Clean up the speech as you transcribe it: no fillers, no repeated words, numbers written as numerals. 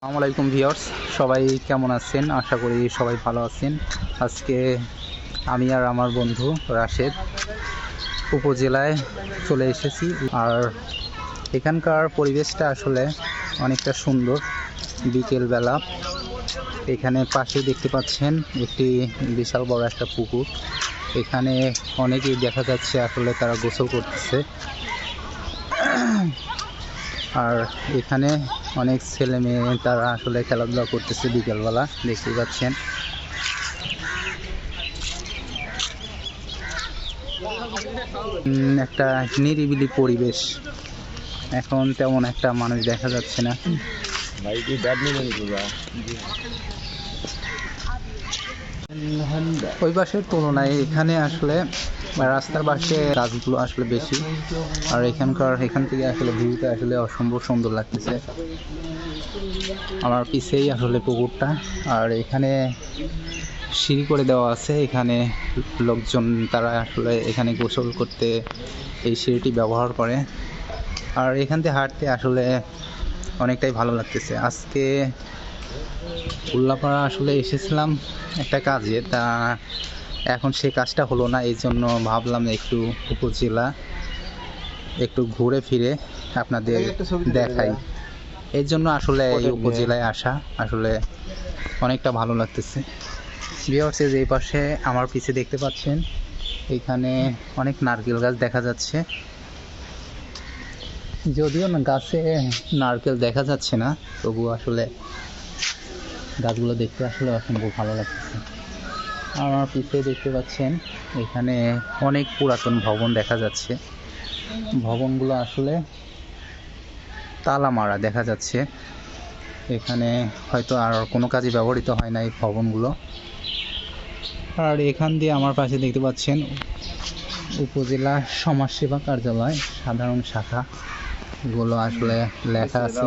আসসালামু আলাইকুম ভিউয়ার্স, সবাই কেমন আছেন? আশা করি সবাই ভালো আছেন। আজকে আমি আর আমার বন্ধু রাশেদ উপজেলায় চলে এসেছি। আর এখানকার পরিবেশটা আসলে অনেকটা সুন্দর। বিকেলবেলা এখানে পাশে দেখতে পাচ্ছেন একটি বিশাল বড় একটা পুকুর। এখানে অনেকেই দেখা যাচ্ছে আসলে তারা গোসল করতেছে। আর এখানে অনেক ছেলে মেয়ে তারা আসলে খেলাধুলা করতেছে বিকেলবেলা, দেখতে পাচ্ছেন। একটা নিরিবিলি পরিবেশ, এখন তেমন একটা মানুষ দেখা যাচ্ছে না। ওই পাশের তুলনায় এখানে আসলে রাস্তার পাশে গাছগুলো আসলে বেশি। আর এখান থেকে আসলে ভিউটা আসলে অসম্ভব সুন্দর লাগতেছে। আমার পিছেই আসলে পুকুরটা, আর এখানে সিঁড়ি করে দেওয়া আছে। এখানে লোকজন তারা আসলে এখানে গোসল করতে এই সিঁড়িটি ব্যবহার করে। আর এখান থেকে হাঁটতে আসলে অনেকটাই ভালো লাগতেছে। আজকে উল্লাপাড়া আসলে এসেছিলাম একটা কাজে, তা এখন সেই কাজটা হলো না। এই জন্য ভাবলাম একটু উপজেলা একটু ঘুরে ফিরে আপনাদের দেখাই। এই জন্য আসলে এই উপজেলায় আসা আসলে অনেকটা ভালো লাগতেছে। ভিউয়ার্স, এই পাশে আমার পিছে দেখতে পাচ্ছেন এখানে অনেক নারকেল গাছ দেখা যাচ্ছে। যদিও না গাছে নারকেল দেখা যাচ্ছে না, তবুও আসলে গাছগুলো দেখতে আসলে অসম্ভব ভালো লাগতেছে। আমার পিছে দেখতে পাচ্ছেন এখানে অনেক পুরাতন ভবন দেখা যাচ্ছে। ভবনগুলো আসলে তালা মারা দেখা যাচ্ছে। এখানে হয়তো আর কোনো কাজে ব্যবহৃত হয় না এই ভবনগুলো। আর এখান দিয়ে আমার পাশে দেখতে পাচ্ছেন উপজেলা সমাজসেবা কার্যালয় সাধারণ শাখা, এগুলো আসলে লেখা আছে।